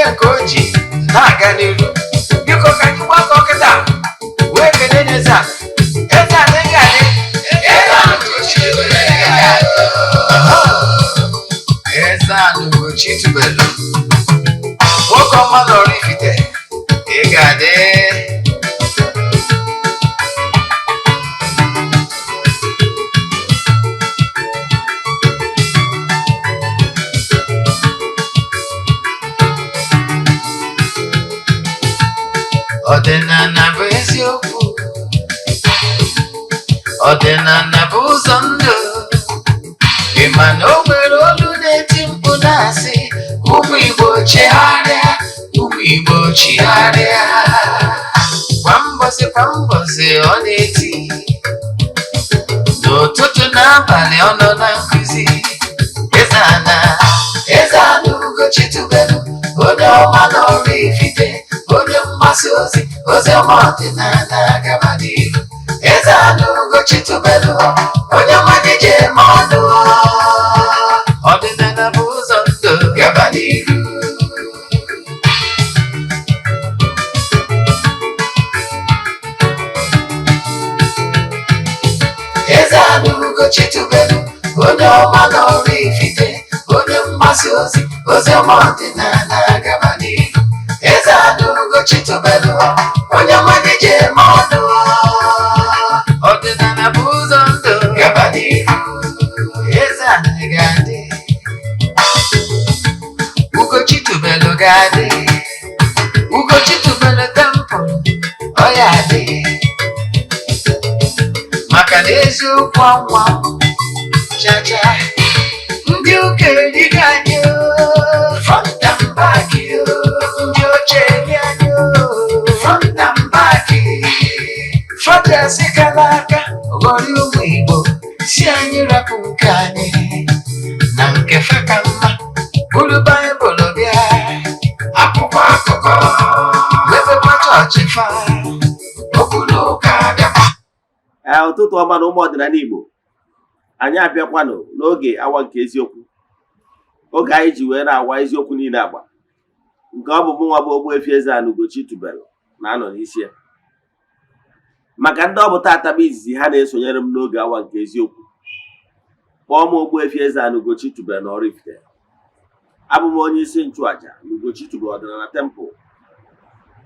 ya koji na-aga n'iru biko ka anyị gbakọ kịta wee kelee Eze-Ana Eze-Ana ga-adị Eze-Ana ugochitubelu nwoke ọma na oraifite ị ga-adị ọdịnala bụ eziokwu ọdịnala bụ ụzọ ndụ ị ma na o nwere olu na-eti mkpu na-asị ụmụ Igbo chigharịa ụmụ Igbo chigharịa kwa mbọsị ọ na-eti n'ụtụtụ n'abalị ọ nọ na nkụzi Eze-Ana ugochitubelu onye ọma na oraifite onye mgbasa ozi ọma ọdịnala gaba n'ihu Eze-Ana ugochitubelu onye mmadụ ji eme ọnụ ọdịnala bụ ụzọ ndụ gaba n'ihu Eze-Ana ugochitubelu onye ọma na oraifite onye mgbasa ozi ọma ọdịnala gaba n'ihu Eze-Ana ugochitubelu onye mmadụ ji eme ọnụ ọdịnala bụ ụzọ ndụ gaba n'ihu Eze-Ana ga-adị ugochitubelu ga-adị ugochitubelu tempụl ọ ya adị maka na eziokwu anwa chacha ndị ụka eriga anyị front and back ndị oche eri anyị front and back fada sikala aka ghọrọ ụmụ Igbo si anyị rapụ nke anyị na nke fa ka mma bụrụ Baịbụl bịa akwụkwọ akụkọ mepekwa chọọchị fa okwu n'ụka bịakwa ụtụtụ ọma na ụmụ ọdịnala Igbo anyị abịakwanụ n'oge awa nke eziokwu oge anyị ji wee na-awa eziokwu niile agba nke ọ bụ mụnwa bụ Ogbuefi Eze-Ana ugochitubelu na-anọ n'isi ya maka ndị ọ bụ tata bụ izizi ha na-esonyere m n'oge awa nke eziokwu kpọọ m Ogbuefi Eze-Ana ugochitubelu na oraifite abụ m onye isi nchụaja na ugochitubelu ọdịnala tempụl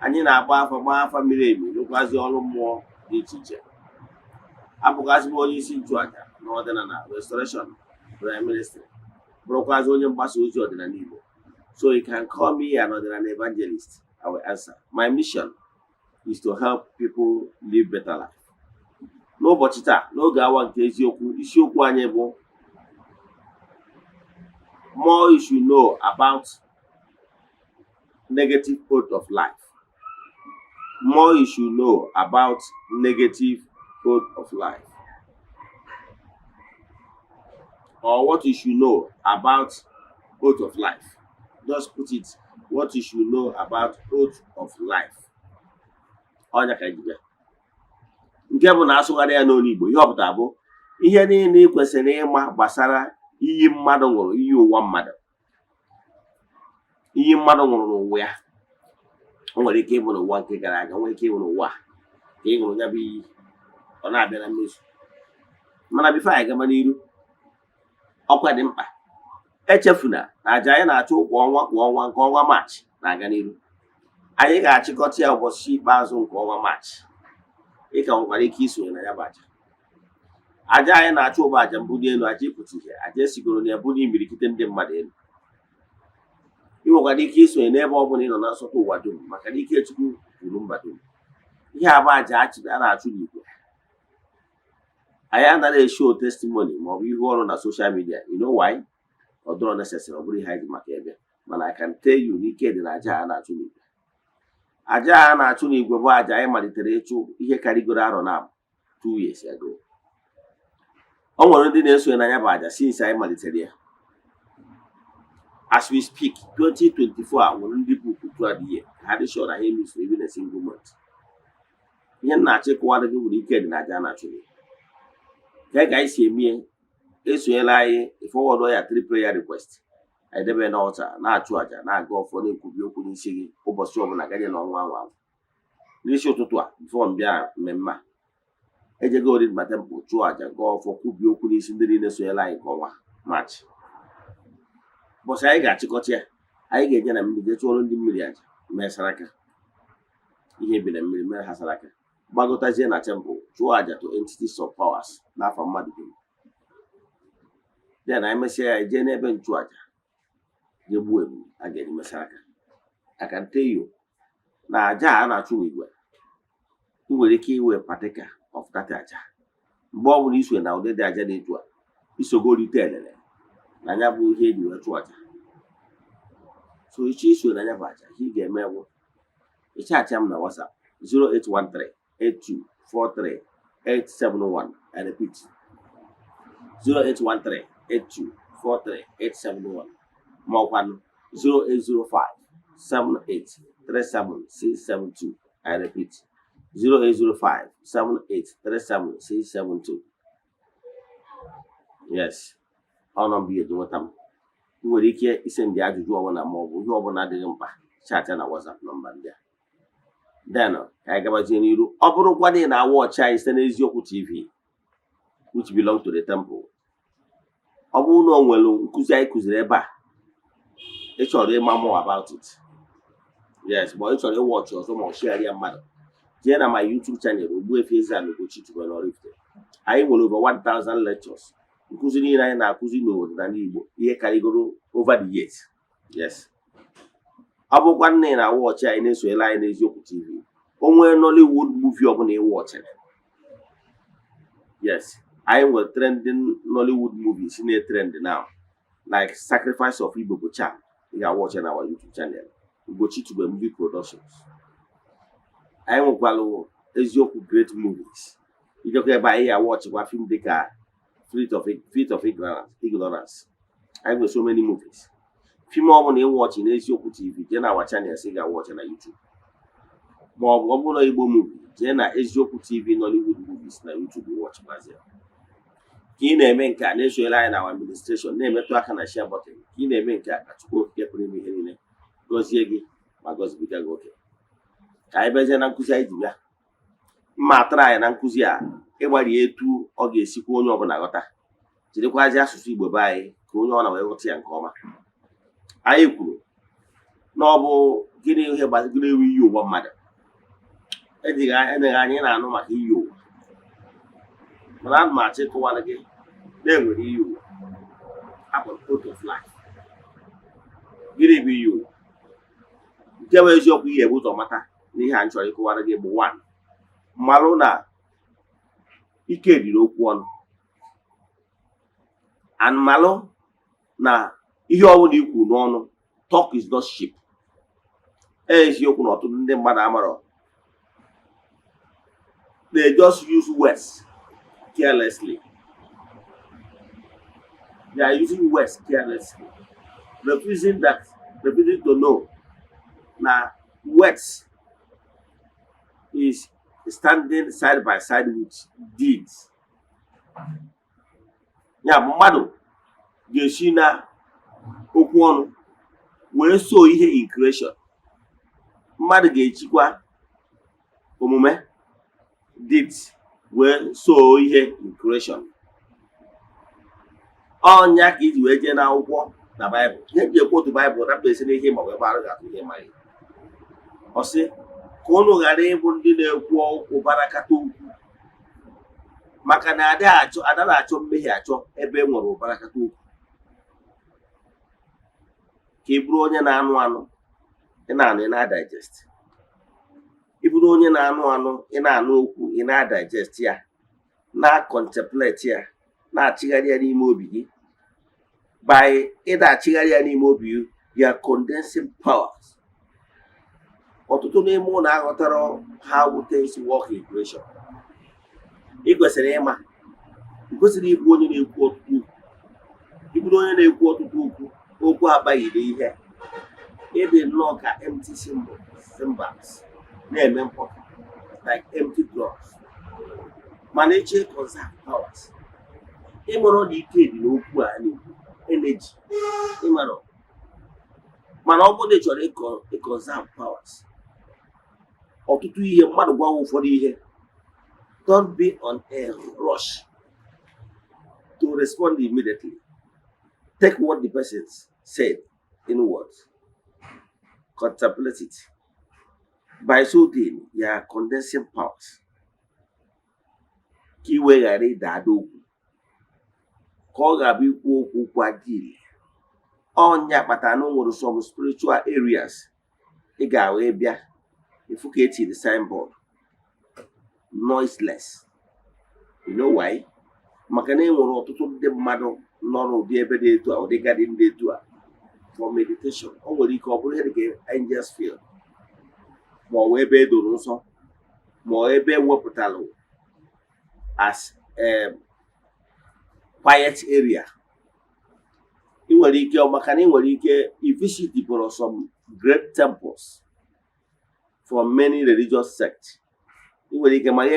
anyị na-agba afa miri emi rụkwazi ọrụ mmụọ dị iche iche abụgazi m onye isi nchụaja na ọdịnala restoration prayer ministry bụrụkwazi onye mgbasa ozi ọdịnala Igbo so you can call me an ọdịnala evangelist. I will answer. My mission is to help people live better life. N'ụbọchị taa n'oge awa nke eziokwu isiokwu anyị bụ more you should know about negative oath of life. More you should know about negative oath of life. Or what you should know about oath of life. Just put it, what you should know about oath of life. Ọnya ka ejibe. Nke bụ na asụgharị ya n'olu Igbo, ihe ọpụta bụ ihe niile ị kwesịrị ịma gbasara iyi mmadụ ṅụrụ, iyi ụwa mmadụ. Iyi mmadụ ṅụrụ n'ụwa ya. O nwere ike ịbụ n'ụwa nke gara aga, nwere ike ịbụ n'ụwa ka ị ṅụrụ ya bụ iyi. Ọ na-abịa na mmezu. Mana bifo anyị gaba n'iru, ọkwa dị mkpa echefuna na aja anyị na-achụ kwa ọnwa nke ọnwa Maachị na-aga n'iru. Anyị ga-achịkọta ya ụbọchị ikpeazụ nke ọnwa Maachị. Ị ka nwekwara ike isonye na ya bụ aja. Aja anyị na-achụ ụgbọ aja mbuli elu, aja ịpụta ihe, aja esigoro na ya bụ n'imirikite ndị mmadụ elu. Ị nwekwara ike isonye n'ebe ọ bụla ị nọ na nsọtụ ụwa dum maka na ike Chukwu kwuru mba dum. Ihe abụ aja a na-achụ n'igwe. Anyị anaghị eshow testimony maọbụ ihu ọrụ na social media. You know why? Ọ dọrọ necessary, ọ bụrụ ihe anyị ji maka ebe. Mana I can tell you n'ike dị na aja a na-achụ n'igwe. Aja a na-achụ n'igwe bụ aja anyị malitere ịchụ ihe karịgoro arọ na 2 years ago. Ọ nwere ndị na-esonye na ya bụ aja since anyị malitere ya. As we speak, 2024 nwere ndị bụ throughout the year. Ha dị sure na ha emeso even a single month. Ihe na-achị kụwara gị nwere ike dị na aja a na-achụ n'igwe. Ka anyị si eme esonyela anyị forward ya 3 prayer request. anyị debe n'ọlta na-achụ àjà na-aga ọfọ na-ekwubi okwu n'isi gị ụbọchị ọbụla gaje n'ọnwa anwa n'isi ụtụtụ a bifo mbịa mmemme a ejego ori ma tempụl chụọ àjà gaa ọfọ kwubie okwu n'isi ndị niile sonyela anyị nke ọnwa Maachị. Ụbọchị anyị ga-achịkọta ya, anyị ga-enye na mmiri jee chụọrọ ndị mmiri àjà mee saraka ihe bi na mmiri mere ha saraka gbagotazie na tempụl chụọ àjà to entities of powers n'afọ mmadụ dum. Ya na emesịa ya jee n'ebe nchụàjà jee gbuo ebu a ga-eji mesara aka. I can tell you na àjà a na-achụ n'igwe ị nwere ike iwe partaker of that àjà. Mgbe ọ bụla iso na ụdị dị àjà dị etu a isogo rite elele na anya bụ ihe eji wee chụọ àjà. So iche iso na anya bụ àjà ihe ị ga-eme bụ ịchaatịa m na WhatsApp 08138243871. I repeat 08138243871 ma ọkwanụ 08057837672. I repeat 08057837672. Yes, ọ nọmba ihe dị nweta m. Ị nwere ike isendị ajụjụ ọbụla ma ọ bụ ihe ọbụla adịghị mkpa chaatịa na WhatsApp nọmba ndị a. Then ka anyị gabazie n'iru. Ọ bụrụkwa na ị na-awa ọchị anyị site n'Eziokwu TV which belong to the temple. Ọ bụrụ na o nwere nkụzi anyị kụziri ebe a ị chọrọ ịma more about it, yes, ma ị chọrọ ịwọchị ọzọ ma ọ share ya mmadụ, jee na my YouTube channel Ogbuefi Eze-Ana Ugochitubelu oraifite. Anyị nwere over 1000 lectures nkụzi niile anyị na-akụzi n'ọdịnala Igbo ihe karịgoro over the years. Yes, ọ bụkwa nne na-awa ọchị anyị na-esonyela anyị n'Eziokwu TV. O nwere Nollywood movie ọbụla ịwọchịrị, yes, I will trending Nollywood movies in a trend now, like Sacrifice of Igbo Cha. You can watch on our YouTube channel. Ugochitubelu movie productions. I will follow Eziokwu great movies. You don't care by here watch one film they can Fleet of Ignorance. I have so many movies. Film one you watch in Eziokwu TV, then our channel say you watch on YouTube. More one Igbo movie, then Eziokwu TV Nollywood movies na YouTube you watch Brazil. Ka ị na-eme nke a na-esonyela anyị na our administration na-emetụ aka na share button. Ka ị na-eme nke a ka Chukwu Okike pụrụ ime ihe niile gọzie gị ma gọzibiga gị oke. Ka anyị bezie na nkụzi anyị ji bịa. Mma atara anyị na nkụzi a ịgbari etu ọ ga-esikwa onye ọbụla ghọta, jirikwazi asụsụ Igbo be anyị ka onye ọbụla wee ghọta ya nke ọma. Anyị kwuru na ọ bụ gịnị ihe gbasara ewu iyi ụwa mmadụ. Ejighị anyị na-anụ maka iyi ụwa, mana ana m achọ ịkọwara gị na-enwere iyi ụwa akpọrọ code of life. Gịnị bụ iyi ụwa? Nke bụ eziokwu ihe bụ ụzọ mata na ihe a m chọrọ ịkọwara gị bụ 1, mmalụ na ike riri okwu ọnụ, and mmalụ na ihe ọbụla ikwu n'ọnụ, talk is not cheap. Eziokwu na ọtụtụ ndị mmadụ amarọ, they just use words carelessly. They are using words carelessly, refusing to know now words is standing side by side with deeds. Ya mmadụ ga-esi na okwu ọnụ wee so ihe in creation. Mmadụ ga-echikwa omume deeds wee so ihe in creation. Ọnya ka iji wee jee n'akwụkwọ na Baịbụl. Ihe ji ekwu otu Baịbụl na esi n'ihe ma wee gbara ga-atụ ihe mara. Ọ sị ka unu ghara ịbụ ndị na-ekwu okwu barakata okwu, maka na ada na-achọ mmehie achọ ebe e nwere ụbarakata okwu. Ka ị bụrụ onye na-anụ anụ ị na-anụ ị na-digest. Ị bụrụ onye na-anụ anụ ị na-anụ okwu ị na-digest ya, na-contemplate ya, na-achịgharị ya n'ime obi gị. By ịda-achịgharị ya n'ime obi gị, you are condensing powers. Ọtụtụ n'ime ụlọ aghọtara how things work in creation. Ị kwesịrị ịma, ị kwesịrị ịbụ onye na-ekwu ọtụtụ okwu. Ị bụrụ onye na-ekwu ọtụtụ okwu abaghị n'ihe. Ịdị nnọọ ka empty symbols na-eme mpọka like empty drops. Mana eche conserve powers. Ịmụrụ na ike dị n'okwu a na-ekwu energy. Ịmụrụ mana ọ bụrụ na ị chọrọ conserve powers ọtụtụ ihe mmadụ gwa ụfọdụ ihe, don't be on a rush to respond immediately. Take what the person said inwards, contemplate it. By so doing, you are condensing powers. Ka i wee ghara ịda ada okwu, ka ọ ga-abụ ikwu okwu kwa dil. Ọnya kpatara na o nwere some spiritual areas ị ga-wee bịa ifu ka eti the signboard noiseless. You know why? Maka na e nwere ọtụtụ ndị mmadụ nọ n'ụdị ebe dị etu a, ụdị gadin dị etu a for meditation. O nwere ike ọ bụrụ ihe dịka angels field, ma ọ bụ ebe edoro nsọ, ma ọ ebe ewepụtalụ as quiet area. Ị nwere ike maka na ị nwere ike visit some great temples from many religious sects. Ị nwere ike mara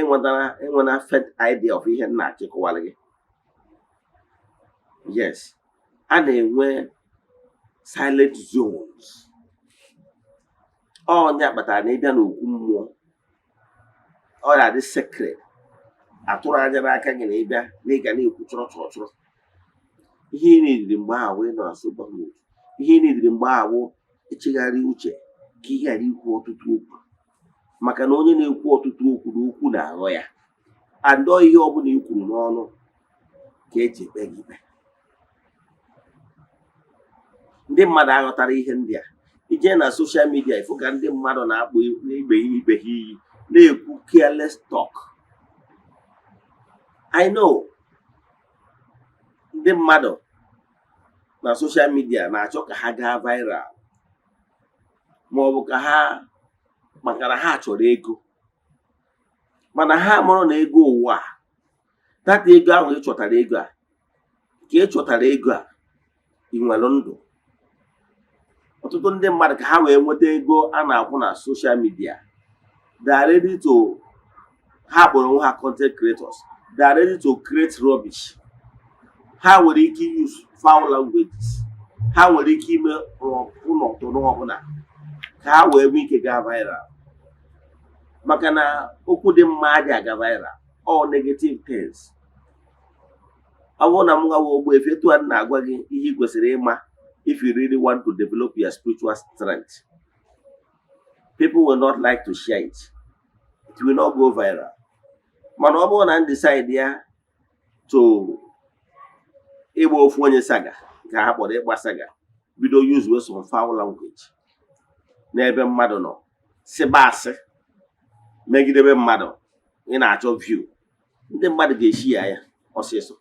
enwena faint idea of ihe nna achịkọwara gị. Yes, a na-enwe silent zones. Ọnya kpatara na ịbịa n'okwu mmụọ, ọ na-adị secret. Atụrụ anya n'aka gị na ịbịa na ịga na-ekwu chọrọ. Ihe ị na-ediri mgbe ahụ nọ na sober mood. Ihe ị na-ediri mgbe ahụ echegharị uche ka ị ghara ikwu ọtụtụ okwu, maka na onye na-ekwu ọtụtụ okwu na okwu na-aghọ ya. Andọ ihe ọbụla i kwuru n'ọnụ ka eji ekpe gị ikpe. Ndị mmadụ aghọtara ihe ndị a. Ije na social media ifụ ka ndị mmadụ na-akpọ n'igbe ibe ha iyi na-ekwu careless talk. I know ndị mmadụ na social media na-achọ ka ha gaa viral, ma ọ bụ ka ha maka na ha chọrọ ego, mana ha mụrụ na ego ụwa data ego ahụ ịchọtara ego a ka ịchọtara ego a ị nwere ndụ. Ọtụtụ ndị mmadụ ka ha wee nweta ego a na-akwụ na social media, they are ready to, ha kpọrọ onwe ha content creators, they are ready to create rubbish. Ha nwere ike use foul languages, ha nwere ike ime ụlọtụ n'ọbụla ka ha wee nwee ike gaa viral. Maka na okwu dị mma adị aga viral, all negative things. Ọ bụrụ na m gawa Ogbuefi, etu a na-agwa gị ihe ị kwesịrị ịma if you really want to develop your spiritual strength. People will not like to share it. It will not go viral. Mana ọ bụrụ na m decide ya to ịgba ofu onye saga, ka ha kpọrọ ịgba saga, bido use with some foul language n'ebe mmadụ nọ, sịba asị megidebe mmadụ, ị na-achọ view, ndị mmadụ ga-eshi ya ọsịsọ.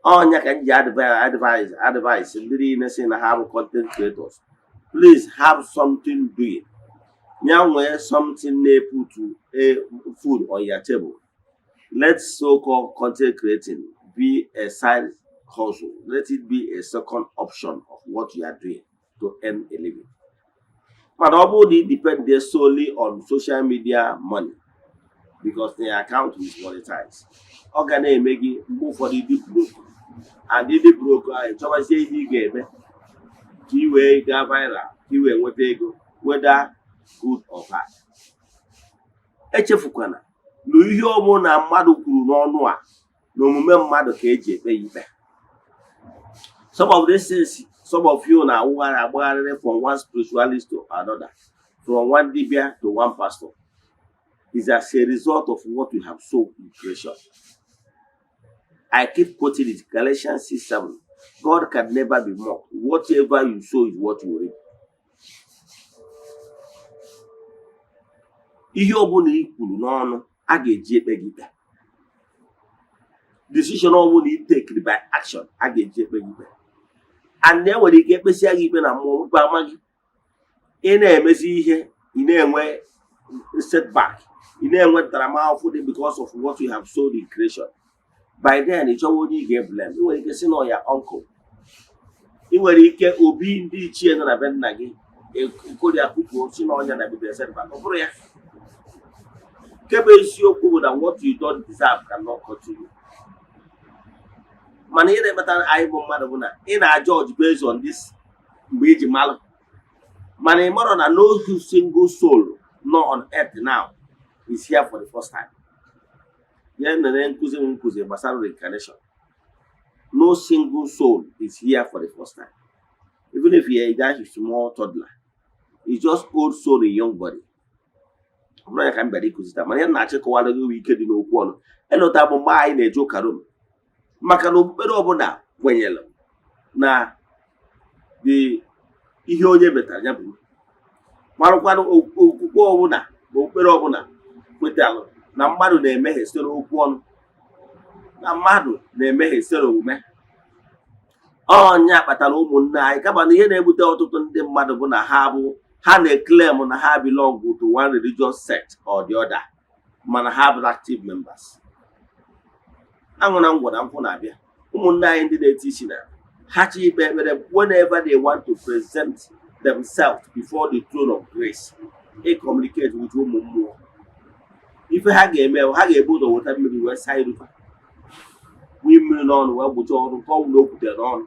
Ọnya ka m ji advise ndị niile sị na ha bụ content creators, please have something doing. Ya nwee something na-put food on your table. Let so-called content creating be a side hustle. Let it be a second option of what you are doing to earn a living. But ọ bụrụ na it depends solely on social media money, because the account is monetized, ọ ga na-eme gị mgbe ụfọdụ dị broke, and dị broke ahụ chọbazie ihe ị ga-eme ka ị wee gaa viral, ka ị wee nweta ego, whether good or bad. Echefukwana na ihe ọbụla na mmadụ kwuru n'ọnụ a na omume mmadụ ka eji ekpe ya ikpe. Some of these things, some of you na agbagharịrị from one spiritualist to another, from one dibia to one pastor, is as a result of what you have sown in creation. I keep quoting it, Galatians 6:7. God can never be mocked. Whatever you sow is what you reap. Ihe ọbụla i kwuru n'ọnụ a ga-eji ekpe gị ikpe. Decision ọbụla i take by action a ga-eji ekpe gị ikpe. And e nwere ike ekpesịa gị ikpe na mmụọ mkpe ama gị. Ị na-emezi ihe, ị na-enwe setback, ị na-enwe ntaramahụhụ dị because of what you have sown in creation. By then, ị chọwa onye ị ga-eblame. Ị nwere ike si na ya uncle, ị nwere ike obi ndị ichie nọ na be nna gị ekori akụkụ si na ọnya na bibia setback. Ọ bụrụ ya, kebe isiokwu bụ na what you don't deserve cannot continue. Mana ihe na-emeta anyị bụ mmadụ bụ na ị na-ajudge based on this mgbe iji malụ. mana ị mara na no single soul nọ on earth now is here for the first time. Ya nere nkụzi gbasara reincarnation. No single soul is here for the first time. Even if you're a small toddler, it's just old soul in young body. I'm not going to be able mana na achịkọwara gị ike dị n'okwu ọnụ. Elota bụ mgbe anyị na-eje ụka Rom. Maka na okpukpere ọbụla kwenyere na ihe onye metara ya bụ. Marụkwanụ okpukpe ọbụla na okpukpere ọbụla kwetara na mmadụ na-emehie site n'okwu ọnụ. Na mmadụ na-emehie site n'omume. Ọnya kpatara ụmụnne anyị kama na ihe na-ebute ọtụtụ ndị mmadụ bụ na ha na-eclaim na ha belong to one religious sect or the other, mana ha bụ active members. Aṅụ na ngwọ na nkwụ na-abịa. Ụmụnne anyị ndị na-eti isi na ha chi ikpe ekpere whenever they want to present themselves before the throne of grace, communicate with ụmụ mmụọ. Ife ha ga-eme ha ga-ebu ụzọ weta mmiri wee saa irufa. Wee mmiri n'ọnụ wee gbucha ọnụ nke ọbụla o kwutere n'ọnụ.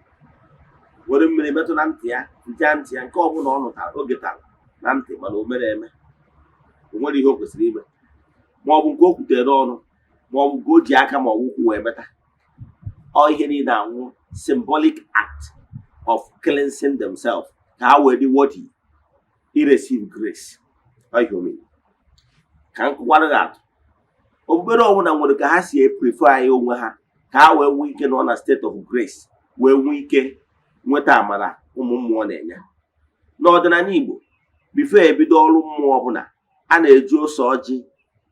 Were mmiri metụ na ntị ya, nchaa ntị ya nke ọbụla ọ nụtara oge tara na ntị mana o mere eme. O nwere ihe o kwesịrị ime. Ma ọ bụ nke o kwutere n'ọnụ, ma ọ bụ nke o ji aka ma ọ bụ ụkwụ wee meta. Ọ ihe niile anwụ symbolic act of cleansing themselves ka ha wee dị worthy receive grace. Ọ ihe omeni. Ka nkụkwara gị atụ. Okpukpere ọbụla nwere ka ha si prefer anyị onwe ha ka ha wee nwee ike nọ na state of grace wee nwee ike nweta amara ụmụ mmụọ na-enye. N'ọdịnala Igbo, bifo ebido ọrụ mmụọ ọbụla a na-eji ose ọjị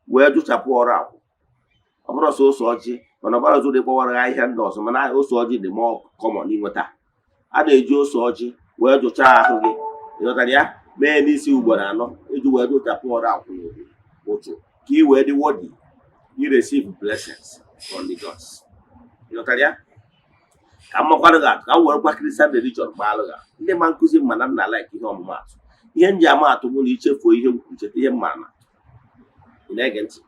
wee jụchapụ ọrụ akwụ. Ọ bụrụ sọ ose ọjị mana ọbara ọzọ dị kpọwara ahịhịa ndị ọzọ mana ose ọjị dị more common inweta. A na-eji ose ọjị wee jụchaa ahụ gị ịghọtara ya mee n'isi ugboro 4 iji wee jụchapụ ọrụ akwụ ụtụ ka ị wee dị worthy you receive blessings from the gods. Ịghọtara ya? Ka mmakwara gị atụ ka m werekwa Christian religion gbaalụ gị. Ndị ma nkụzi mma na nna like ihe ọmụmatụ. Ihe nji ama atụ bụ na ichefuo ihe nkwucheta ihe mma na ị na-ege ntị.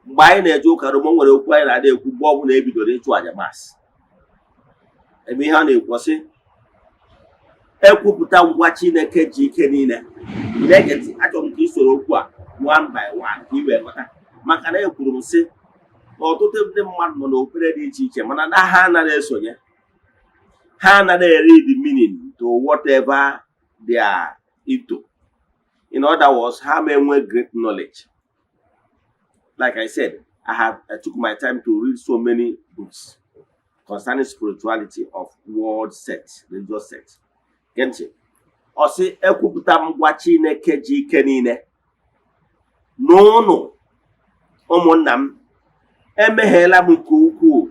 Mgbe anyị na-eje ụka Rom nwere okwu anyị na-ada ekwu mgbe ọbụla ebidoro ịchụ aja masị. Ebe ihe a na-ekwu sị ekwupụta ngwa Chineke ji ike niile. Ị na-ege ntị, achọrọ m ka ị soro okwu a one by one ka ị wee ghọta. Maka na ekwuru m sị na ọtụtụ ndị mmadụ nọ n'okpukpere dị iche iche mana na ha anaghị esonye. Ha anaghị read the meaning to whatever they are into. In other words, ha may enwe great knowledge. Like I said, I took my time to read so many books concerning spirituality of world sects, religious sects. Gentị, ọ sị ekwupụta ngwa Chineke ji ike niile. N'ụnụ ụmụnna m, emeghela m nke ukwuu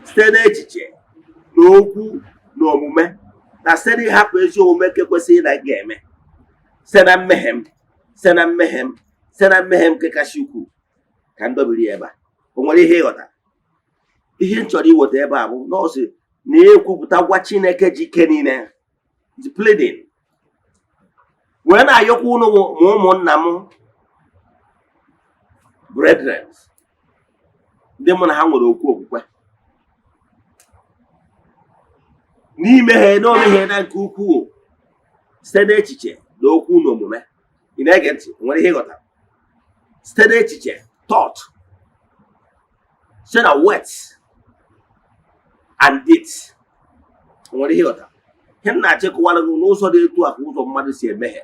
site n'echiche na okwu na omume na site n'ịhapụ ezi omume nke kwesịrị na ga-eme. Site na mmehie m nke kasị ukwuu ka ndọbiri ebe a. O nwere ihe ịghọta. Ihe m chọrọ iweta ebe a bụ na ọ sị na ekwupụta ngwa Chineke ji ike niile. It's pleading. Wee na-ayọkwa unu ma ụmụnna m brethren ndị mụ na ha nwere okwu okwukwe n'ime ha n'omehie na nke ukwuu site n'echiche na okwu na omume. Ị na-ege ntị, nwere ihe ịghọta. Site n'echiche thought, site na words and deeds. Nwere ihe ịghọta. Ihe m na-achịkọwara gị n'ụzọ dị etu a ka ụzọ mmadụ si emehie.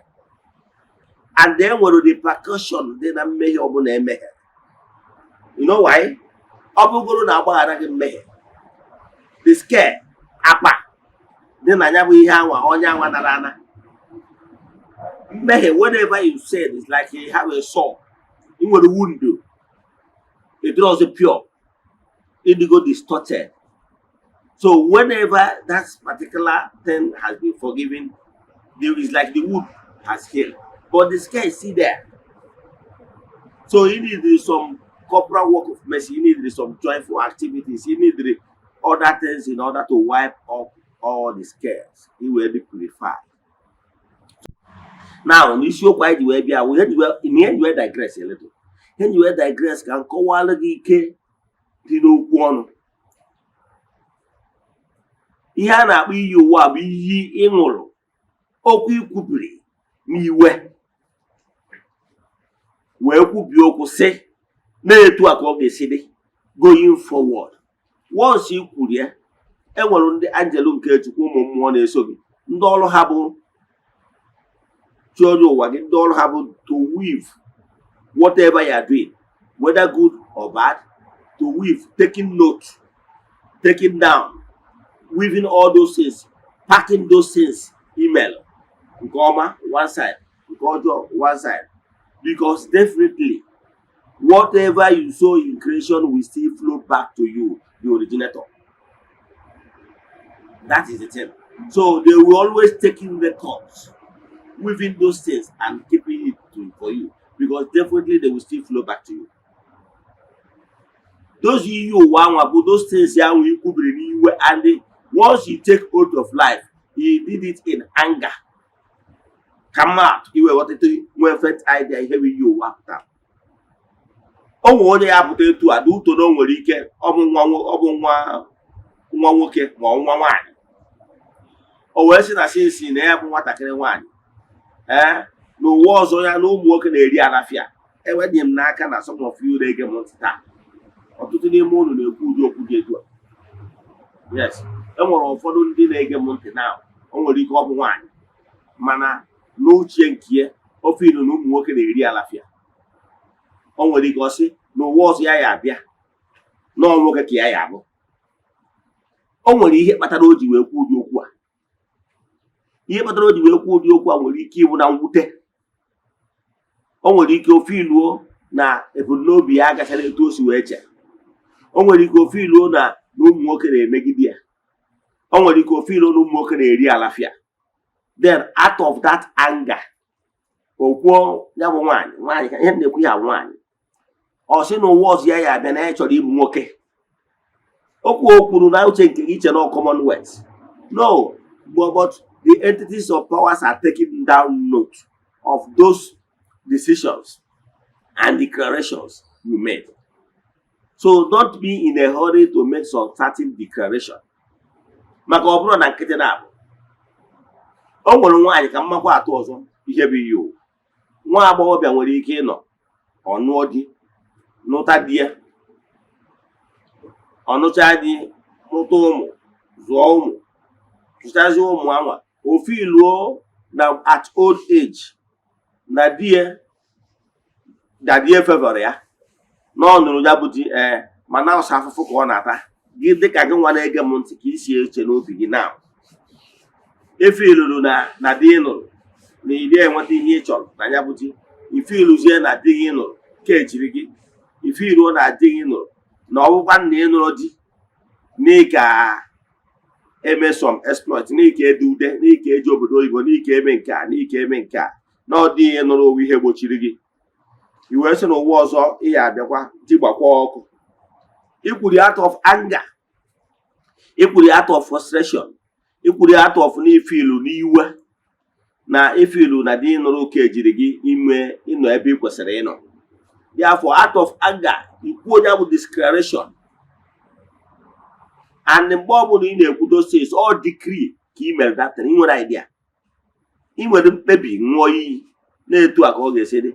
And then nwere repercussion dị na mmehie ọbụla emehie. You know why? Ọ bụgoro na agbaghara gị mmehie. The scale apa dị na ya bụ ihe anwa onye anwa nara ana. Mmehie, whatever you said is like you have a saw. You nwere wound. It draws pure. It go distorted. So whenever that particular thing has been forgiven, there is like the wound has healed. But the scale is still there. So you need some corporal work of mercy, you need some joyful activities, you need other things in order to wipe up all the scales. He will be purified. Now, this yoke why you will be in the end, you will digress a little. Then you will digress can call all the K. One. Ihe a na-akpọ iyi ụwa bụ iyi ịṅụrụ okwu ikwubiri n'iwe wee kwubie okwu sị na-etu a ka ọ ga-esi dị going forward. Once i kwuru ya, enwere ndị angel nke Chukwu, ụmụ mmụọ na-eso gị, ndị ọrụ ha bụ chi onye ụwa gị, ndị ọrụ ha bụ to weave whatever you are doing, whether good or bad, to weave, taking note, taking down, weaving all those things, packing those things, email nke ọma one side, nke ọjọọ one side, because definitely whatever you sow in creation will still flow back to you, the originator. That is the thing. So they will always take in records, weaving those things and keeping it for you, because definitely they will still flow back to you. Those you want, those things you could bring, and once you take hold of life, he did it in anger. Come out, you were wanted to when first idea heavy you after. Oh, onye ya pụta etu a uto na o nwere ike ọ bụ nwa nwoke ma ọ nwa nwaanyị. O wee sị na sinsi na ya bụ nwatakịrị nwaanyị n'ụwa ọzọ ya na ụmụ nwoke na-eri alafia. Enwedị m n'aka na some of you na-ege m ntị taa, ọtụtụ n'ime unu na-ekwu ụdị okwu dị etu a. Yes, enwere ụfọdụ ndị na-ege m ntị na o nwere ike ọ bụ nwaanyị, mana n'uche nke ya ofe ilu na ụmụ nwoke na-eri alafia. O nwere ike ọsị n'ụwa ọzọ ya abịa n'ọ nwoke ka ya abụ. O nwere ihe kpatara o ji wee kwuo ụdị okwu a. Ihe kpatara o ji wee kwuo ụdị okwu a nwere ike ịbụ na mwute. O nwere ike ofe iluo na ebumnobi ya agachara etu o si wee che. O nwere ike ofe iluo na ụmụ nwoke na-emegide ya. O nwere ike ofe iluo na ụmụ nwoke na-eri alafia. Then out of that anger, o kwuo ya bụ nwaanyị ka ihe na-ekwu ya nwaanyị. Ọ sị na ụwa ọzọ ya abịa na ya chọrọ ịbụ nwoke. O kwuru na uche nke iche na commonwealth. No, but the entities of powers are taking down note of those decisions and declarations you made. So don't be in a hurry to make some certain declaration. Maka ọ bụrụ na nkịtị na-abụ. O nwere nwaanyị ka mmakwa atụ ọzọ ihe bụ iyo. Nwa agbọghọbịa nwere ike ịnọ ọnụọ di, nụta di ya, ọnụcha di, mụta ụmụ, zụọ ụmụ, zụchazi ụmụ anwa, ofe iluo na at old age na di ya favor ya na ọ nụrụ ya bụ di mana ọsọ afụfụ ka ọ na-ata gị dịka gị nwa na-ege m ntị ka isi eche n'obi gị na efe iluru na di nụrụ na ide enweta ihe ị chọrọ na ya bụ di. Ife iluzie na di gị nụrụ ka ejiri gị. Ife iruo na di gị nụrụ na ọbụkwa na ị nụrụ di n'ịka eme some exploit, n'ike ede ude, n'ike eji obodo oyibo, n'ike eme nke a, n'ike eme nke a, na ọ dị ihe nụrụ owu ihe gbochiri gị. I wee sị na ụwa ọzọ ị ya abịakwa tigbakwa ọkụ. Ikwuri out of anger, ikwuri out of frustration, ikwuri out of n'ife ilu n'iwe na ife ilu na di nụrụ ka ejiri gị ime ịnọ ebe ị kwesịrị ịnọ. Therefore, out of anger, ikwu onye bụ declaration. And mgbe ọ bụla ị na-ekwu those things, all decree ka ị mere that thing, ị nwere idea, ị nwere mkpebi ṅụọ iyi na-etu a ka ọ ga-esi dị.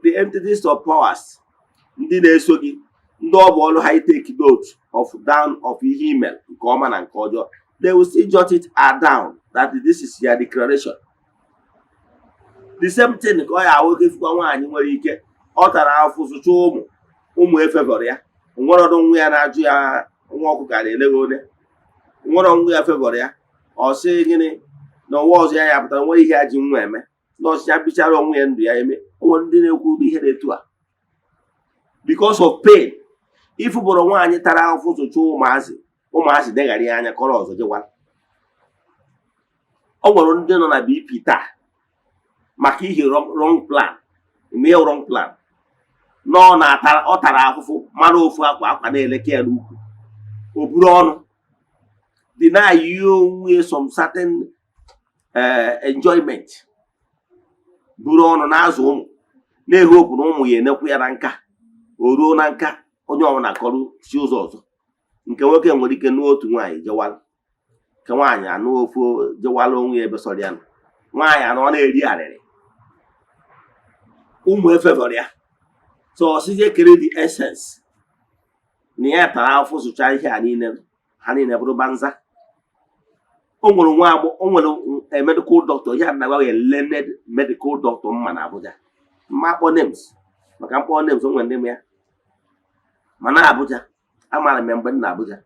The entities of powers, ndị na-eso gị, ndị ọ bụ ọrụ ha take note of down of ihe email nke ọma na nke ọjọọ, they will still jot it down that this is your declaration. The same thing ka ọ ya nwoke fukwa nwaanyị nwere ike ọ tara afụ sụcha ụmụ efevọrọ ya. Nwere ọdụ nwa ya na-ajụ ya nwa ọkụ ka na-ele gị ole. Nwere nwa ya fevọrọ ya, ọ sị gịnị na ụwa ọzọ ya pụtara nwere ihe ya ji nwa eme na ọsịcha bichara onwe ya ndụ ya eme. O nwere ndị na-ekwu ihe na-etu a because of pain. Ifu bụrụ nwaanyị tara afụ sụcha ụmụazị deghara ya anya kọrọ ọzọ jewala. O nwere ndị nọ na BP taa maka ihe wrong plan, mee wrong plan, nọ na ọ tara afụfụ mara ofu akwa na-eleke ya n'ukwu, o buru ọnụ deny onwe some certain enjoyment, buru ọnụ na-azụ ụmụ na-ehe okwu na ụmụ ya enekwu ya na nka. O ruo na nka onye ọbụla kọrọ si ụzọ ọzọ. Nke nwoke nwere ike n'otu nwaanyị jewala, nke nwaanyị anụ ofu jewala onwe ya ebe sọrọ ya nọ. nwaanyị anọ na-eri arịrị ụmụ efevọrọ ya so ọsịzie kere the essence na ya tara afọ sụcha ihe a niile ha niile bụrụ banza. O nwere medical doctor ya na agbaghị learned medical doctor mma na Abuja mma akpọ names maka mkpọ names o nwere ndị m ya mana Abuja amaara m mgbe m na Abuja.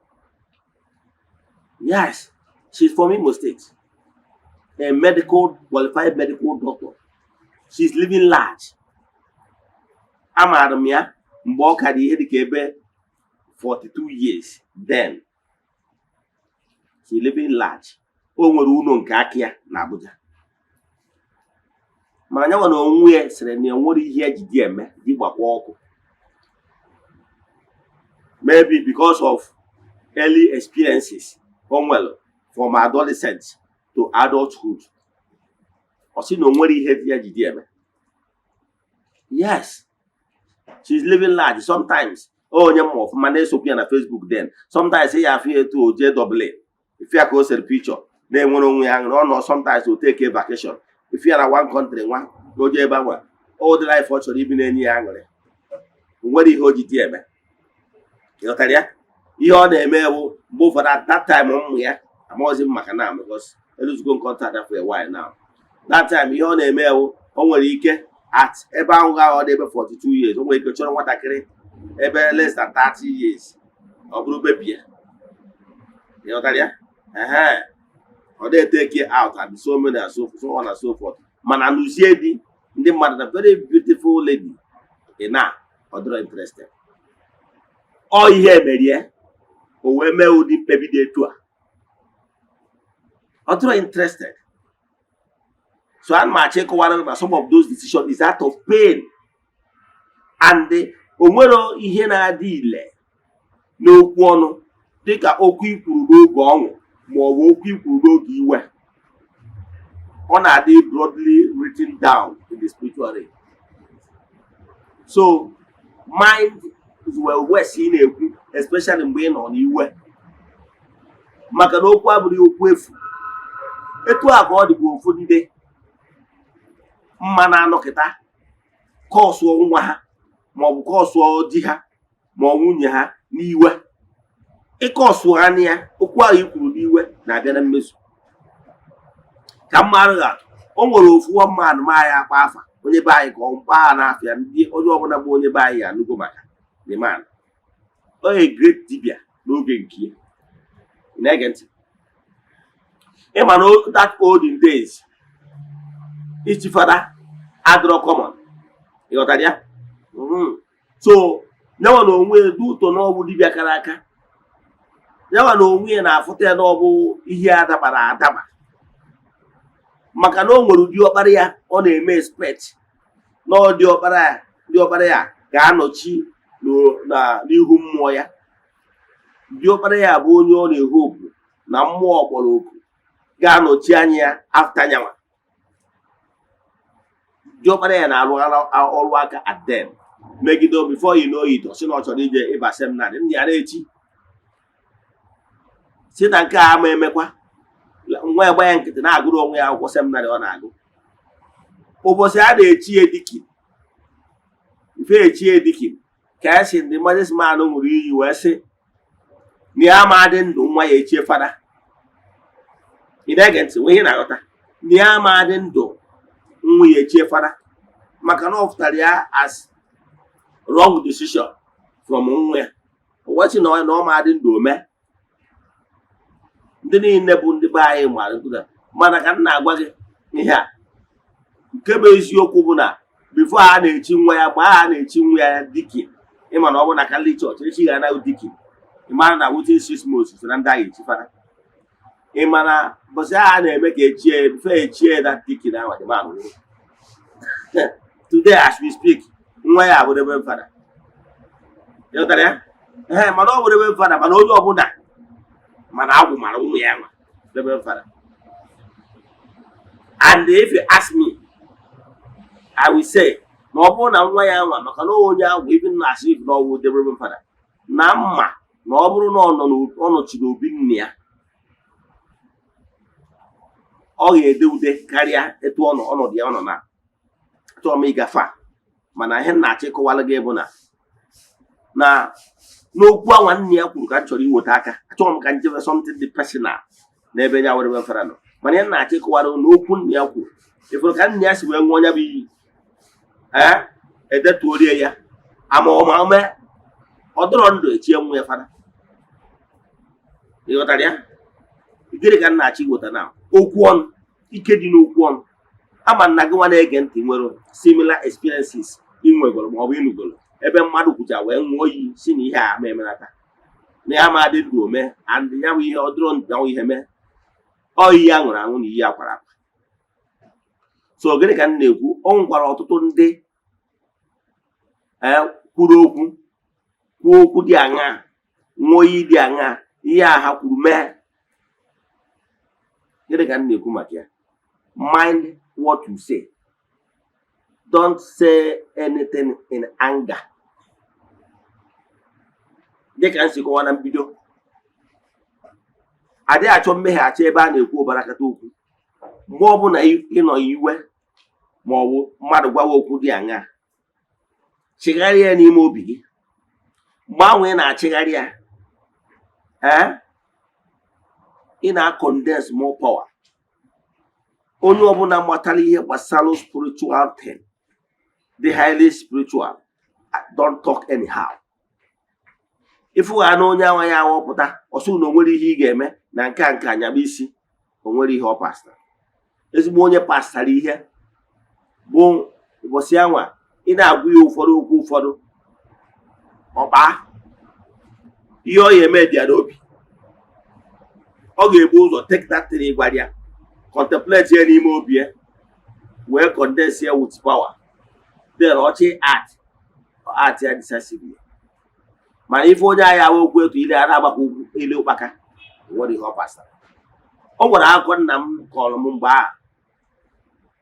Yes, she's from Imo State, a qualified medical doctor. She's living large. Amaara m ya mgbe ọ ka dị ihe dịka ebe 42 years then. She living large. O nwere ụlọ nke aka ya na Abuja. Mana ya na onwe ya sịrị na enwere ihe ejide eme dị gbakwa ọkụ. Maybe because of early experiences from adolescent to adulthood. Or see no nwere ihe dị ejide eme. Yes. She's living large. Sometimes onye m ọfụma na-esokwu ya na Facebook then. Sometimes ya afọ etu OJAA. If you are a picture, then one on sometimes to take a vacation. If you are one country, one go to all the life fortune even any angle. What do you hold it here? You tell ya? You are the mail both at that time on here. I'm always in Macanam because I was going to contact her for a while now. That time you on the mail only at about 42 years. Only you can what I carry less than 30 years. Or baby. You tell ya? Or they take it out and so many and so on and so forth. Mana Luciedi, the mother, very beautiful lady. Ena, or interested. All here, Media, or where me would maybe they too. Or interested. So I'm check one some of those decisions is out of pain. And the Omero Ihena Dile no one take a okwi puru go ma ọ bụ okwu ikwuru n'oge iwe ọ na-adị broadly written down in the spiritual realm. So mind is west ị na-ekwu especially mgbe ị nọ n'iwe maka na okwu abụrụ okwu efu etu a ka ọ dịbụ ụfọdụ ndị mma na-anọkịta kọsụọ nwa ha maọbụ kọsụọ di ha ma ọ nwunye ha n'iwe ịkọsụ ha na ya okwu ahụ ikwuru n'iwe na-abịa na mmezu ka mmadụ atụ o nwere ofu nwa anụmanụ ya akpa afa onye be anyị ka ọ mkpa ha n'afịa ndị onye ọbụla bụ onye be anyị ya anụgo maka the man onye great dibia n'oge nke ya na-ege ntị ịma na that olden days ichi fada adịrọ common ịghọtara ya so nyewa na onwe dị ụtọ n'ọbụ dibia kara aka yawa na onwe ya na-afụta ya n'ọbụ ihe adabara adaba maka na o nwere ụdị ọkpara ya ọ na-eme expect na ọ dị ọkpara ya ga-anọchi n'ihu mmụọ ya. Dị ọkpara ya bụ onye ọ na-ehu okwu na mmụọ kpọrọ okwu ga-anọchi anya ya afta nyanwa. Dị ọkpara ya na-arụ ọrụ aka at them megide before you know it ọ sị na ọ chọrọ ije ịba seminarị ndị ya na-echi si na nke a ama emekwa nwa egbe ya nkịtị na-agụrụ onwe ya akwụkwọ seminarị ọ na-agụ. Ụbọchị a na-echi edikin ife echi edikin ka esi ndị majlis man ṅụrụ iyi wee sị na ya ama dị ndụ nwa ya echie fada. Ị na-ege ntị nwe ihe na-aghọta na ya ama dị ndụ nwa ya echie fada maka na ọ pụtara ya as wrong decision from nwa ya ụbọchị na ọ ma dị ndụ ome. Ndị niile bụ ndị be anyị mara nkụda mana ka m na-agwa gị ihe a nke bụ eziokwu bụ na bifo a na-echi nwa ya gbaa a na-echi nwa ya dikin ịma na ọ bụ na Catholic Church echi ga anaghị dikin ịmara na within 6 months so na ndị agha echi fada ịmana bọsị a na-eme ka echie bifo echie that dikin ahụ dị manụ today as we speak nwa ya abụrụ ebe fada ịghọtara ya mana ọ bụrụ ebe fada mana onye ọbụla mana agwụ mara ụmụ ya nwa ebe fada. And if you ask me I will say na ọ bụrụ na nwa ya nwa maka na onye agwụ even na asị na ọwụ debe fada na mma na ọ bụrụ na ọ nọchiri obi nne ya ọ ga-ede ude karịa etu ọnọdụ ya ọ nọ na chọọ m ịgafe a mana ihe na-achọ ịkọwalụ gị bụ na n'okwu a nwanne ya kwuru ka m chọrọ iweta aka achọghị m ka njebe something dị personal n'ebe ya were wefere nọ mana ihe na-achọ ịkọwalụ n'okwu nne ya kwuru ịfụrụ ka nne ya si wee ṅụọ ya bụ iyi edetuorie ya ama ọmame ọ dọrọ ndụ echie nwa ya fada ịghọtara ya gịnị ka m na-achọ iweta na okwu ọnụ ike dị n'okwu ọnụ ama nna gị nwa na-ege ntị nwere similar experiences inwegoro ma ọ bụ ịnụgoro ebe mmadụ kwucha wee ṅụọ iyi si na ihe a ma emenata na ya ma dị ndụ ome and ya bụ ihe ọ dịrọ ndụ ya ihe mee ọ iyi ya ṅụrụ aṅụ na iyi akwara akwa so gịnị ka m na-ekwu ọ nwekwara ọtụtụ ndị kwuru okwu dị aṅaa ṅụọ iyi dị aṅaa ihe a ha kwuru mee gịnị ka m na-ekwu maka ya mind what you say. Don't say anything in anger. Dịka m si kọwaa na mbido adịghị achọ mmeghachi ebe a na-ekwu ụbarakata okwu mgbe ọbụla ịnọ iwe ma ọ bụ mmadụ gwawa okwu dị aṅaa chigharịa ya n'ime obi gị mgbe ahụ ị na-achịgharị ya ị na-condense more power. Onye ọbụla matara ihe gbasara spiritual thing the highly spiritual don't talk anyhow. Ịfụgha na onye anwa ya awọpụta ọsụ na onwere ihe ị ga-eme na nke anyaba isi onwere ihe ọ pastara ezigbo onye pastara ihe bụ ụbọchị anwa ị na-agwa ya ụfọdụ okwu ụfọdụ ọkpa ihe ọ ya eme dị ya n'obi ọ ga-ebu ụzọ take that thing ịgwara ya contemplate ya n'ime obi ya wee condense ya with power then ọchị art ya decisively mana ife onye agha okwu etu ile a na-agbakọ ile ụkpaka nwere ihe ọ pasara. O nwere akụkọ nna m kọrọ m mgbe ahụ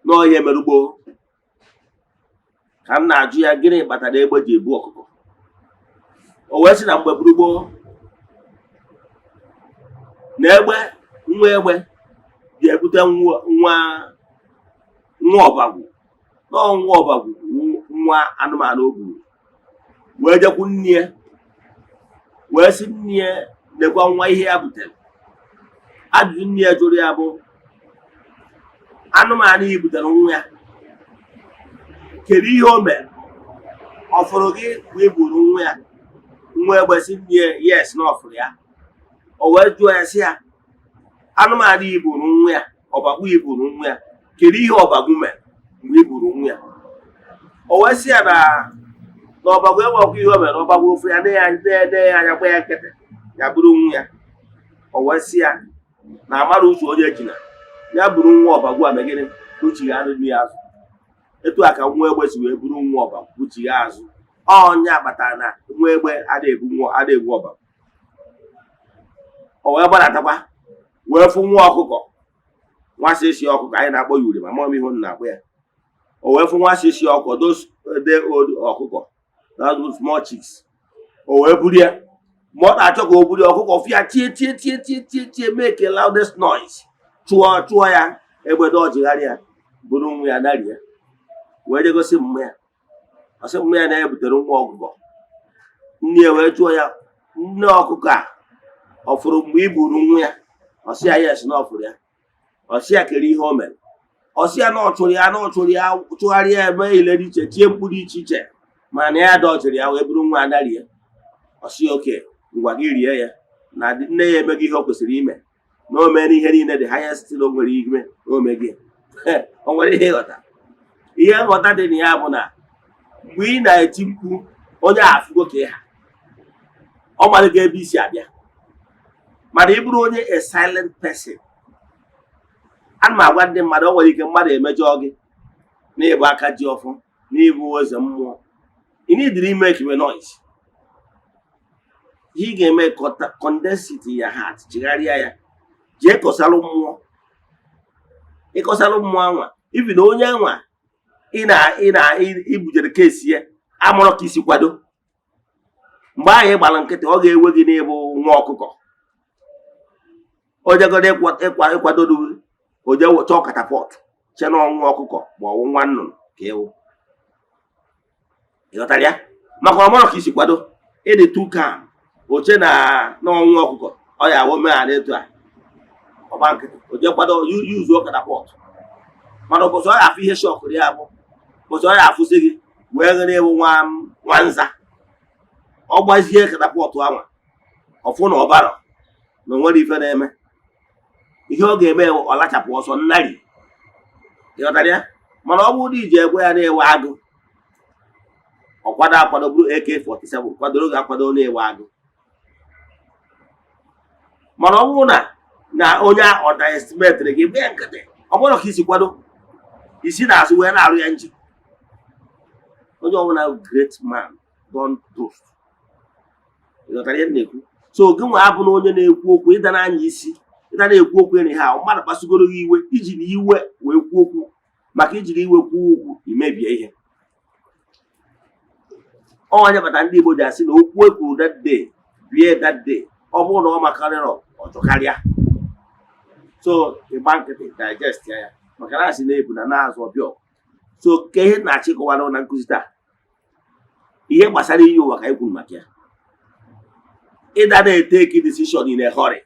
n'ọhịa merugbo ka m na-ajụ ya gịnị kpatara egbe ji ebu ọkụkọ. O wee sị na mgbe burugbo na nwa egbe ga-ebute nwa ọbagwu nwa ọbagwu nwa anụmanụ o gburu wee jekwu nne ya wee sị nne ya nekwa nwa ihe ya butere. Ajụjụ nne ya jụrụ ya bụ anụmanụ yi butere nwa ya kedu ihe o mere ọ fụrụ gị mgbe i gburu nwa ya. Nwa egbe sị nne ya yes na ọ fụrụ ya. O wee jụọ ya sị ya anụmanụ yi gburu nwa ya ọbagwu yi gburu nwa ya kedu ihe ọbagwu mere mgbe i gburu nwa ya. O wee sị ya na ọbagwu enwekwa ihe o mere ọbagwu ofu ya na anya gba ya nkịtị ya bụrụ nwa ya. O wee sị ya na amara uche onye jina ya bụrụ nwa ọbagwu a megịnị uche ya adịghị ya azụ. Etu a ka nwa egbe si wee bụrụ nwa ọbagwu uche ya azụ. Onye akpatara na nwa egbe adịghị egbu ọbagwu. O wee gbadatakwa wee fụ nwa ọkụkọ nwa sịsị ọkụkọ anyị na-akpọ ya ure ma mọm ihe na-akpọ ya. O wee fụ nwa sịsị ọkụkọ those old ọkụkọ those small chicks. O wee buru ya ma ọ na-achọ ka o buru ọkụkọ fịa tie make a loudest noise chụọ ya egbe dọjigharịa bụrụ nwa ya narị ya wee jegosi mma ya. Ọ sị mma ya na ya butere nwa ọkụkọ. Nne ya wee jụọ ya nne ọkụkọ a ọ fụrụ mgbe i gburu nwa ya. Ọ sị ya yes na ọ fụrụ ya. Ọ sị ya kere ihe o mere. Ọ sị ya na ọ chụrụ ya chụgharịa ebe ile dị iche tie mkpu dị iche iche mana ya dọjiri ya wee bụrụ nwa adarị ya. Ọ sị oke ngwa gị rie ya na nne ya emeghị ihe o kwesịrị ime na o mere ihe niile dị highest o nwere ime na o meghị. O nwere ihe ịghọta. Ihe nghọta dị na ya bụ na mgbe ị na-eti mkpu onye afụgo ka ha ọ malụgo ebe isi abịa mana ị bụrụ onye a silent person. Ana m agwa ndị mmadụ o nwere ike mmadụ emejọ gị n'ịbụ aka ji ọfụ n'ịbụ eze mmụọ ị nidiri ime kiwe noise. Ihe ị ga-eme condensity ya heart chigharịa ya jee kọsalụ mmụọ. Ịkọsalụ mmụọ anwa ibi na onye anwa ibujere kesi ya amụrụ ka isi kwado mgbe ahụ ị gbara nkịtị ọ ga-ewe gị n'ịbụ nwa ọkụkọ. O jegodo ịkwadoru o jee chọọ katapọt che n'ọnwụ ọkụkọ ma ọwụ nwa nnụnụ ka ewu. Ịghọtara ya? Maka ọmụrụ ka isi kwado ịdị too calm oche na n'ọnwụ ọkụkọ ọ ya awụ mee etu a ọgba nkịtị o jee kwado yuzuo katapọt, mana ụbọchị ọ ya afụ ihe shọkụrụ ya bụ ụbọchị ọ ya afụsị gị wee ghere ewu nwa nza, ọ gbazie katapọtụ anwa ọfụ na ọbara na onwere ife na-eme, ihe ọ ga-eme ọ lachapụ ọsọ nnari. Ịghọtara ya? Mana ọ bụrụ na iji egwe ya na-ewe agụ, ọ kwado akwado bụrụ AK-47 kwadoro ga-akwado na-ewe agụ. Mana ọ bụrụ na onye ahụ ọdaestimetri gị bee nkịtị, ọ bụrụ ka isi kwado isi na-azụ wee na-arụ ya njin. Onye ọbụla great man don toast. Ịghọtara ihe na-ekwu? So gị nwa abụ na onye na-ekwu okwu ịda n'anya isi, ịda na-ekwu okwu enyi ha mmadụ kpasugoro gị iwe ijiri iwe wee kwuo okwu, maka ijiri iwe kwuo okwu imebie ihe. Onye bata ndị Igbo ji asị na okwu ekwuru that day bie that day, ọ bụrụ na ọ makarịrị ọjọ karịa. So ịgba nkịtị digest ya maka na asị na-ebu na na-azụ ọbịa. So ke ihe na-achịkọwa na nkụzi taa, ihe gbasara iyi ụwa ka anyị kwuru maka ya. Ịda na-eteki decision in a hurry.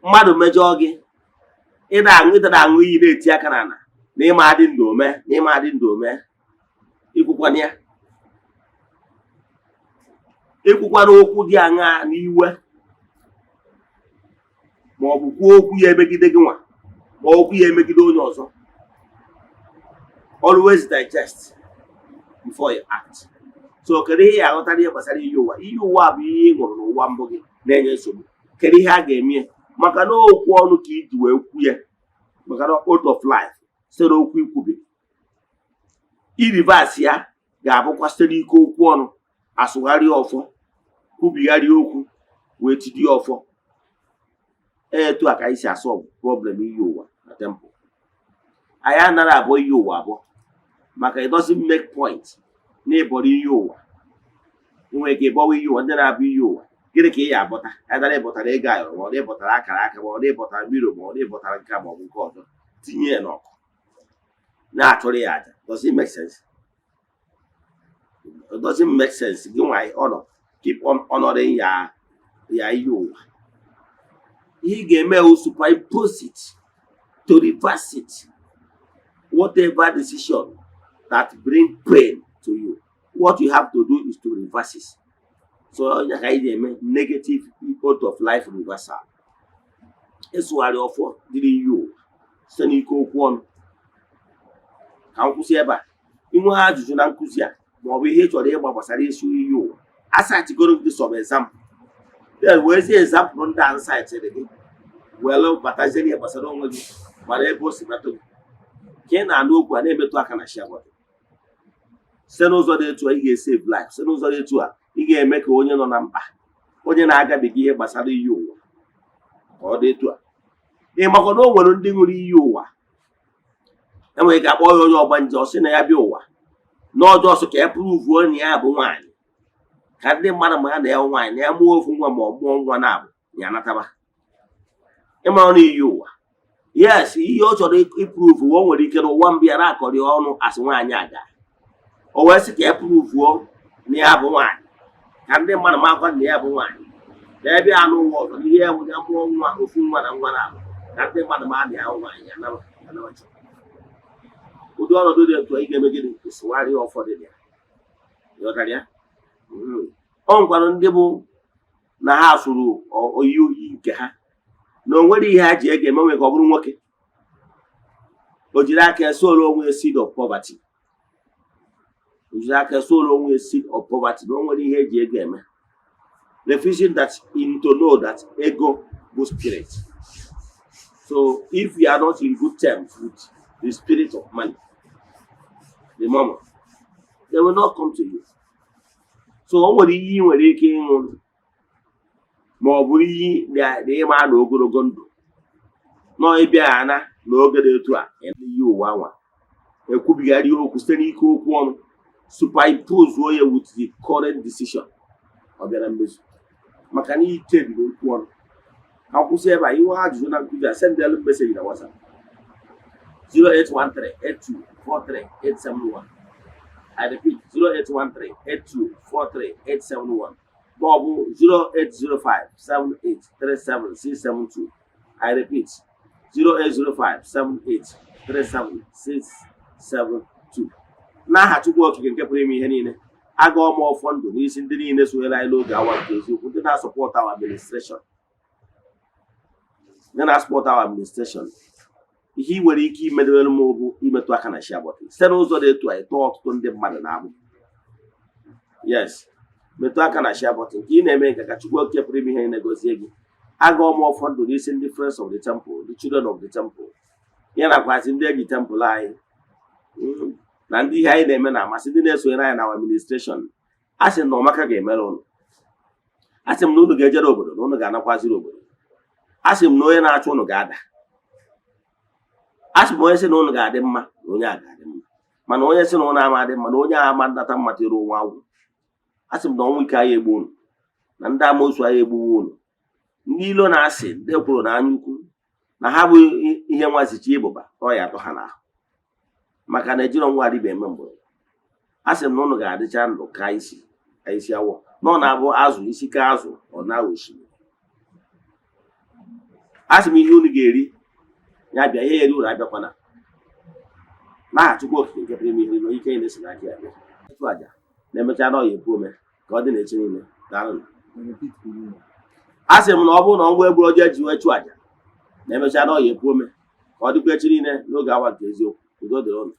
Mmadụ mejọọ gị ịda na-aṅụ iyi na-eti aka n'ala na ịma adị ndụ ome na ịma adị ndụ ome, ikwukwana ya. Ekwukwana okwu dị aṅaa n'iwe, ma ọ bụ kwuo okwu ya emegide gị nwa ma okwu ya emegide onye ọzọ. Always digest before you act. So kedu ihe ya aghọtara ihe gbasara iyi ụwa? Iyi ụwa bụ ihe ị ṅụrụ n'ụwa mbụ gị na-enye nsogbu. Kedu ihe a ga-eme? Maka na okwu ọnụ ka iji wee kwu ya, maka na out of life site n'okwu ikwubi. Irivasi ya ga-abụkwa site n'ike okwu ọnụ, asụgharịa ọfọ, kwubigharịa okwu wee tidie ọfọ. Etu a ka anyị si asọlve problem iyi ụwa na temple. Anyị anaghị abụọ iyi ụwa abụọ, maka it doesn't make point na ịbọrọ iyi ụwa. Enwere ike ịbọwa iyi ụwa ndị na-abụ iyi ụwa. Gịnị ka ị ya abọta? Adara ịbọtara ego ayọrọ, ma ọ na-ịbọtara akara aka, ma ọ na-ịbọtara mmiri, ma ọ na-ịbọtara nke ma ọ bụ nke ọzọ, tinye ya n'ọkụ na-achụrụ ya aja. Doesn't make sense. It doesn't make sense. Gị nwa honor, keep on honoring ya iyi ụwa. Ihe ị ga-eme o superimpose it to reverse it. Whatever decision that bring pain to you, what you have to do is to reverse it. So ya ka ị ga-eme negative out of life reversal. Ịsụgharị ọfọ dịrị iyi ụwa site n'ike okwu ọnụ. Ka m kwụsị ebe a. Inwe ajụjụ na nkụzi a ma ọ bụ ihe ị chọrọ ịgba gbasara isi iyi ụwa, asachigoro gị some example. Wee zie example ndị a nsachiri gị were batazie ihe gbasara onwe gị mara ebe o si metụ gị. Ka ị na-anụ okwu a na-emetụ aka na shia bọtụ. Site n'ụzọ dị etu a ị ga-esave life. Site n'ụzọ dị etu a ị ga-eme ka onye nọ na mkpa, onye na-agabiga ihe gbasara iyi ụwa ka ọ dị etu a. Ị makwa na o nwere ndị ṅụrụ iyi ụwa, enwere ike akpọ ya onye ọgbanje, ọ sị na ya bịa ụwa n'ọjọọ ọsọ ka ya pruvuo na ya bụ nwaanyị, ka ndị mmadụ ma ya na ya nwaanyị na ya mụọ ofu nwa ma ọ mụọ nwa na-abụ ya nataba. Ịmara na iyi ụwa, yes, ihe ọ chọrọ ipruvu o nwere ike n'ụwa mbịa na-akọrị ọnụ asị nwaanyị aga, o wee sị ka ya pruvuo na ya bụ nwaanyị, ka ndị mmadụ makwa na ya bụ nwaanyị, na ebe anụ ụwa ọzọ n'ihe ya bụ ya mụọ nwa ofu nwa na nwa na-abụ, ka ndị mmadụ ma na ya nwaanyị ya nabacha. Ụdị ọnọdụ dị etu ị ga-eme gịnị? Ịsụgharịa ụfọdụ dị ya. Ịghọtara ya? Ọ nwekwara ndị bụ na ha sụrụ oyi oyi nke ha na o nwere ihe ha ji ege emenwe ka ọ bụrụ nwoke. O jiri aka esoro onwe seed of poverty. O jiri aka esoro onwe seed of poverty na o nwere ihe eji ego eme. Refusing that in to know that ego bụ spirit. So if you are not in good terms with the spirit of money, the mama, they will not come to you. So o nwere ihe ị nwere ike ịṅụ ma ọ bụ iyi na ịma na ogologo ndụ nọ ịbịa ana n'oge dị etu a iyi ụwa nwa ekwubigharị okwu site n'ike okwu ọnụ, superimpose ya with the current decision ọ bịara mmezu, maka na ite dị okwu ọnụ. akwụsị ebe a iwe ajụjụ na nkụzi a sendelu meseji na WhatsApp 08138243871. I repeat 08138243871 maọbụ 08057837672. I repeat 08057837672. N'aha Chukwu Okike nke pụrụ ime ihe niile, agụọ m ọfọ ndụ n'isi ndị niile sonyere anyị n'oge awa nke eziokwu, ndị na-asọpọt our administration. Ndị na-asọpọt our administration. Ihe ị nwere ike imedewere m bụ imetụ aka na share button site n'ụzọ dị etu a ịtọọ ọtụtụ ndị mmadụ na-agbụ. Yes, metụ aka na share button nke ị na-eme nke ka Chukwu Okike pụrụ ime ihe na-egozie gị. Agụọ m ọfọ ndụ n'isi ndị friends of the temple, the children of the temple, ya nakwazi ndị eji temple anyị na ndị ihe anyị na-eme na-amasị, ndị na-esonyere anyị na administration. A sị na ọmaka ga-emere ụnụ. A sị m na ụnụ ga-ejere obodo na ụnụ ga-anakwaziri obodo. A sị m na onye na-achụ ụnụ ga-ada. A sị m onye sị na ụnụ ga-adị mma na onye a ga-adị mma, mana onye sị na ụnụ ama adị mma na onye ama ndata mma tiri ụwa agwụ. A sị m na ọnwụ ike anyị egbu ụnụ, na ndị amoosu anyị egbuwe ụnụ. Ndị ilo na-asị ndị kwuru na anya ukwu na ha bụ ihe nwazichi ịbụba ọ ya atọ ha n'ahụ, maka na ejiri ọnwụ adịba eme mgbọrọ. A sị m na ụnụ ga-adịcha ndụ ka isi awọ na ọ na-abụ azụ isi ka azụ ọ na osimiri. A sị m ihe unu ga-eri ya bịa, ihe eri uru abịakwana. N'aha Chukwu Okike nke pụrụ ime ihe niile, ike na-esi n'aka ya bịa. Ịchụ aja na-emecha na ọya epu ome ka ọ dị n'echi niile. Daalụ. A sị m na ọ bụrụ na ọnwụ egburu ọjọọ ji wee chụọ aja na-emecha na ọya epu ome ka ọ dịkwa echi niile n'oge awa nke eziokwu. Udo dịrị ụnụ.